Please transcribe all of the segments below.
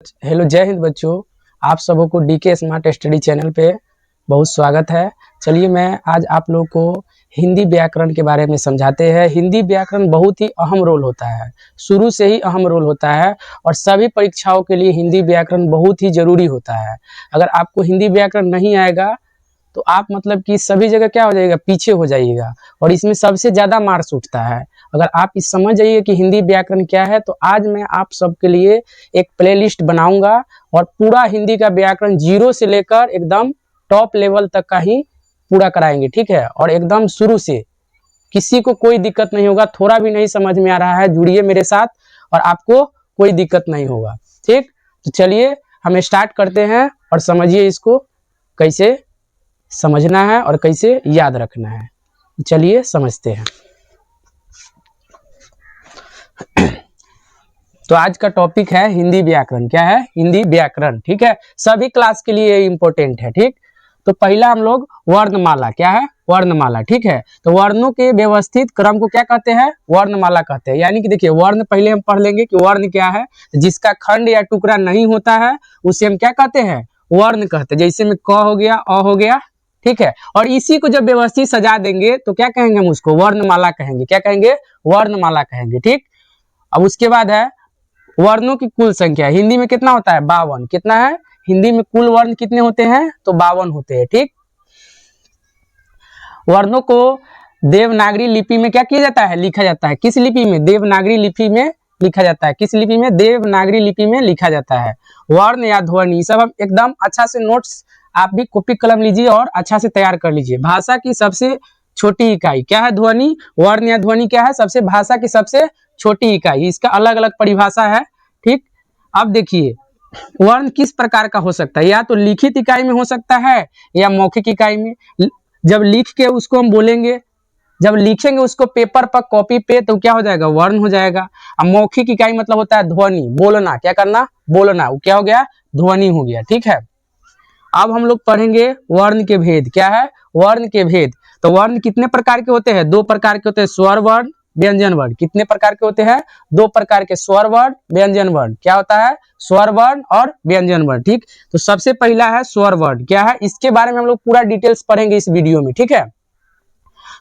Hello, जय हिंद बच्चों। आप सबों को डीके स्मार्ट स्टडी चैनल पे बहुत स्वागत है। चलिए मैं आज आप लोगों को हिंदी व्याकरण के बारे में समझाते हैं। हिंदी व्याकरण बहुत ही अहम रोल होता है, शुरू से ही अहम रोल होता है और सभी परीक्षाओं के लिए हिंदी व्याकरण बहुत ही ज़रूरी होता है। अगर आपको हिंदी व्याकरण नहीं आएगा तो आप मतलब कि सभी जगह क्या हो जाएगा, पीछे हो जाइएगा और इसमें सबसे ज़्यादा मार्क्स उठता है। अगर आप इस समझ जाइए कि हिंदी व्याकरण क्या है तो आज मैं आप सबके लिए एक प्लेलिस्ट बनाऊंगा और पूरा हिंदी का व्याकरण जीरो से लेकर एकदम टॉप लेवल तक का ही पूरा कराएंगे, ठीक है। और एकदम शुरू से किसी को कोई दिक्कत नहीं होगा। थोड़ा भी नहीं समझ में आ रहा है, जुड़िए मेरे साथ और आपको कोई दिक्कत नहीं होगा, ठीक। तो चलिए हम स्टार्ट करते हैं और समझिए इसको कैसे समझना है और कैसे याद रखना है। चलिए समझते हैं। तो आज का टॉपिक है हिंदी व्याकरण। क्या है? हिंदी व्याकरण, ठीक है। सभी क्लास के लिए इंपॉर्टेंट है, ठीक। तो पहला हम लोग वर्णमाला। क्या है? वर्णमाला, ठीक है। तो वर्णों के व्यवस्थित क्रम को क्या कहते हैं? वर्णमाला कहते हैं। यानी कि देखिए, वर्ण पहले हम पढ़ लेंगे कि वर्ण क्या है। जिसका खंड या टुकड़ा नहीं होता है उसे हम क्या कहते हैं? वर्ण कहते हैं। जैसे में क हो गया, अ हो गया, ठीक है। और इसी को जब व्यवस्थित सजा देंगे तो क्या कहेंगे? हम उसको वर्णमाला कहेंगे। क्या कहेंगे? वर्णमाला कहेंगे, ठीक। अब उसके बाद है वर्णों की कुल संख्या। हिंदी में कितना होता है? 52। कितना है? हिंदी में कुल वर्ण कितने होते हैं? तो 52 होते हैं, ठीक। वर्णों को देवनागरी लिपि में क्या किया जाता है? लिखा जाता है। किस लिपि में? देवनागरी लिपि में लिखा जाता है। किस लिपि में? देवनागरी लिपि में लिखा जाता है। वर्ण या ध्वनि सब हम एकदम अच्छा से नोट्स, आप भी कॉपी कलम लीजिए और अच्छा से तैयार कर लीजिए। भाषा की सबसे छोटी इकाई क्या है? ध्वनि। वर्ण या ध्वनि क्या है? सबसे भाषा की सबसे छोटी इकाई। इसका अलग अलग परिभाषा है, ठीक। अब देखिए, वर्ण किस प्रकार का हो सकता है? या तो लिखित इकाई में हो सकता है या मौखिक इकाई में। जब लिख के उसको हम बोलेंगे, जब लिखेंगे उसको पेपर पर, कॉपी पे, तो क्या हो जाएगा? वर्ण हो जाएगा। अब मौखिक इकाई मतलब होता है ध्वनि, बोलना। क्या करना? बोलना। वो क्या हो गया? ध्वनि हो गया, ठीक है। अब हम लोग पढ़ेंगे वर्ण के भेद। क्या है? वर्ण के भेद। तो वर्ण कितने प्रकार के होते हैं? दो प्रकार के होते हैं, स्वर वर्ण, व्यंजन वर्ण। कितने प्रकार के होते हैं? दो प्रकार के, स्वर वर्ण, व्यंजन वर्ण। क्या होता है? स्वर वर्ण और व्यंजन वर्ण, ठीक। तो सबसे पहला है स्वर वर्ण। क्या है? इसके बारे में हम लोग पूरा डिटेल्स पढ़ेंगे इस वीडियो में, ठीक है।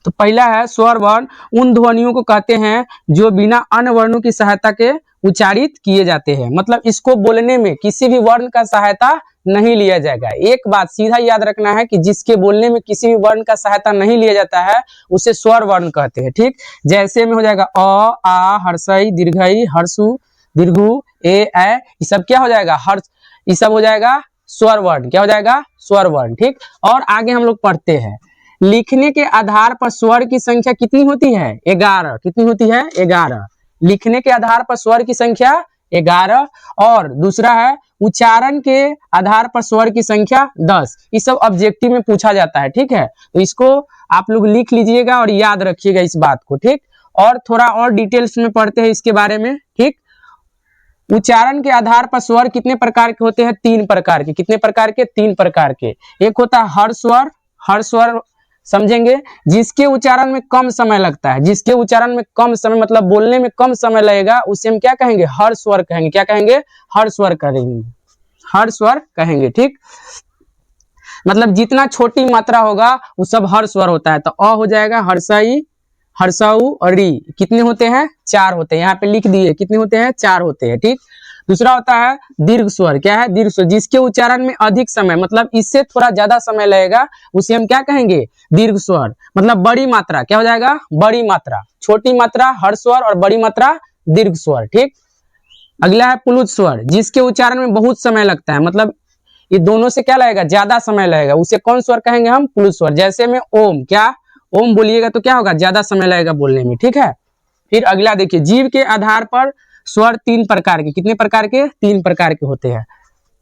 तो पहला है स्वर वर्ण। उन ध्वनियों को कहते हैं जो बिना अन्य वर्णों की सहायता के उच्चारित किए जाते हैं। मतलब इसको बोलने में किसी भी वर्ण का सहायता नहीं लिया जाएगा। एक बात सीधा याद रखना है कि जिसके बोलने में किसी भी वर्ण का सहायता नहीं लिया जाता है उसे स्वर वर्ण कहते हैं, ठीक। जैसे में हो जाएगा अ, आ, हर्षई, दीर्घई, हर्षु, दीर्घु, ए, ये सब क्या हो जाएगा? हर्ष। ये सब हो जाएगा स्वर वर्ण। क्या हो जाएगा? स्वर वर्ण, ठीक। और आगे हम लोग पढ़ते हैं। लिखने के आधार पर स्वर की संख्या कितनी होती है? 11। कितनी होती है? 11। लिखने के आधार पर स्वर की संख्या 11। और दूसरा है उच्चारण के आधार पर स्वर की संख्या 10। ये सब ऑब्जेक्टिव में पूछा जाता है, ठीक है। तो इसको आप लोग लिख लीजिएगा और याद रखिएगा इस बात को, ठीक। और थोड़ा और डिटेल्स में पढ़ते हैं इसके बारे में, ठीक। उच्चारण के आधार पर स्वर कितने प्रकार के होते हैं? 3 प्रकार के। कितने प्रकार के? 3 प्रकार के। एक होता है हर स्वर। हर स्वर समझेंगे, जिसके उच्चारण में कम समय लगता है। जिसके उच्चारण में कम समय मतलब बोलने में कम समय लगेगा उसे हम क्या कहेंगे? हर स्वर कहेंगे। क्या कहेंगे? हर स्वर कहेंगे। हर स्वर कहेंगे, ठीक। मतलब जितना छोटी मात्रा होगा वो सब हर स्वर होता है। तो अ हो जाएगा हर्षई, हर्षऊ और री। कितने होते हैं? 4 होते हैं। यहाँ पे लिख दिए कितने होते हैं? 4 होते हैं, ठीक। दूसरा होता है दीर्घ स्वर। क्या है? दीर्घ स्वर। जिसके उच्चारण में अधिक समय मतलब इससे थोड़ा ज्यादा समय लगेगा उसे हम क्या कहेंगे? दीर्घ स्वर। मतलब बड़ी मात्रा। क्या हो जाएगा? बड़ी मात्रा। छोटी मात्रा हर स्वर और बड़ी मात्रा दीर्घ स्वर, ठीक। अगला है प्लुत स्वर। जिसके उच्चारण में बहुत समय लगता है मतलब ये दोनों से क्या लगेगा? ज्यादा समय लगेगा उसे कौन स्वर कहेंगे? हम प्लुत स्वर। जैसे में ओम। क्या? ओम बोलिएगा तो क्या होगा? ज्यादा समय लगेगा बोलने में, ठीक है। फिर अगला देखिए, जीव के आधार पर स्वर 3 प्रकार के। कितने प्रकार के? 3 प्रकार के होते हैं।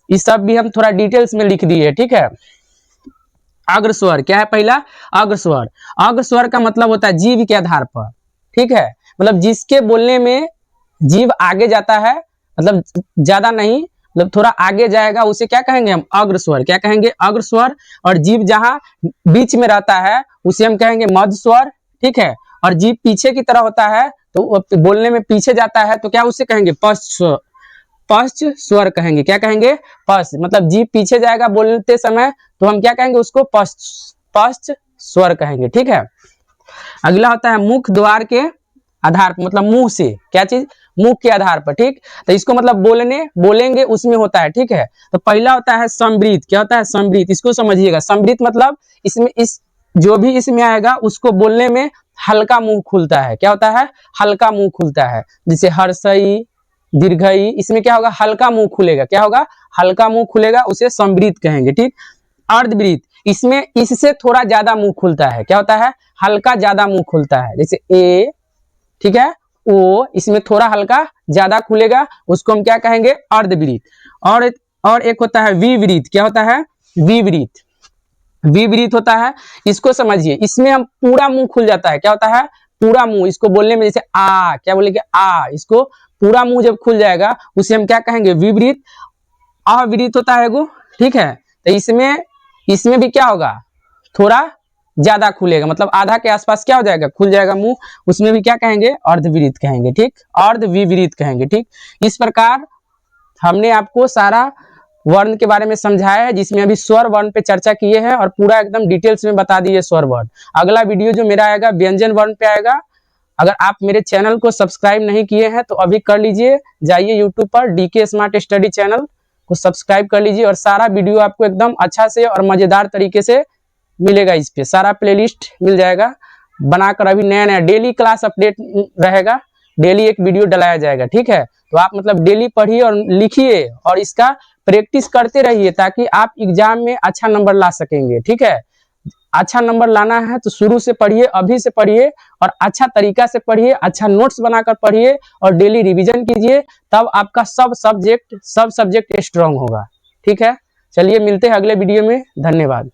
इस सब भी हम थोड़ा डिटेल्स में लिख दिए, ठीक है। अग्र स्वर। क्या है? पहला अग्र स्वर। अग्र स्वर का मतलब होता है जीव के आधार पर, ठीक है। मतलब जिसके बोलने में जीव आगे जाता है, मतलब ज्यादा नहीं, मतलब थोड़ा आगे जाएगा उसे क्या कहेंगे? हम अग्र स्वर। क्या कहेंगे? अग्र स्वर। और जीव जहां बीच में रहता है उसे हम कहेंगे मध्य स्वर, ठीक है। और जीव पीछे की तरह होता है तो बोलने में पीछे जाता है तो क्या उसे कहेंगे? पश्च स्वर। पश्च स्वर कहेंगे। क्या कहेंगे? पश्च, मतलब जीभ पीछे जाएगा बोलते समय तो हम क्या कहेंगे उसको? पश्च स्वर कहेंगे। ठीक है। अगला होता है मुख द्वार के आधार पर, मतलब मुंह से, क्या चीज? मुख के आधार पर। ठीक, तो इसको मतलब बोलेंगे उसमें होता है। ठीक है, तो पहला होता है संवृत। क्या होता है? संवृत, इसको समझिएगा। संवृत मतलब इसमें जो भी इसमें आएगा उसको बोलने में हल्का मुंह खुलता है। क्या होता है? हल्का मुंह खुलता है। जैसे हर्षई, दीर्घई, इसमें क्या होगा? हल्का मुंह खुलेगा। क्या होगा? हल्का मुंह खुलेगा, उसे संवृत कहेंगे। ठीक, अर्धवृत, इसमें इससे थोड़ा ज्यादा मुंह खुलता है। क्या होता है? हल्का ज्यादा मुंह खुलता है। जैसे ए, ठीक है, ओ, इसमें थोड़ा हल्का ज्यादा खुलेगा, उसको हम क्या कहेंगे? अर्धवृत। और एक होता है विवृत। क्या होता है? विवृत, विवृत होता है, इसको समझिए। इसमें हम पूरा मुंह खुल जाता है। क्या होता है? पूरा मुंह, इसको बोलने में जैसे आ, क्या बोलेंगे? आ, इसको पूरा मुंह जब खुल जाएगा उसे हम क्या कहेंगे? विवृत। अविरत होता है वो। ठीक है, तो इसमें भी क्या होगा? थोड़ा ज्यादा खुलेगा, मतलब आधा के आसपास क्या हो जाएगा? खुल जाएगा मुंह, उसमें भी क्या कहेंगे? अर्धविरित कहेंगे। ठीक, अर्धविविरित कहेंगे। ठीक, इस प्रकार हमने आपको सारा वर्ण के बारे में समझाया है, जिसमें अभी स्वर वर्ण पे चर्चा किए हैं और पूरा एकदम डिटेल्स में बता दिए स्वर वर्ण। अगला वीडियो जो मेरा आएगा व्यंजन वर्ण पे आएगा। अगर आप मेरे चैनल को सब्सक्राइब नहीं किए हैं तो अभी कर लीजिए, जाइए यूट्यूब पर डीके स्मार्ट स्टडी चैनल को सब्सक्राइब कर लीजिए और सारा वीडियो आपको एकदम अच्छा से और मजेदार तरीके से मिलेगा। इस पे सारा प्लेलिस्ट मिल जाएगा बनाकर, अभी नया नया डेली क्लास अपडेट रहेगा, डेली एक वीडियो डलाया जाएगा। ठीक है, तो आप मतलब डेली पढ़िए और लिखिए और इसका प्रैक्टिस करते रहिए ताकि आप एग्जाम में अच्छा नंबर ला सकेंगे। ठीक है, अच्छा नंबर लाना है तो शुरू से पढ़िए, अभी से पढ़िए और अच्छा तरीका से पढ़िए, अच्छा नोट्स बनाकर पढ़िए और डेली रिवीजन कीजिए, तब आपका सब सब्जेक्ट स्ट्रांग होगा। ठीक है, चलिए मिलते हैं अगले वीडियो में। धन्यवाद।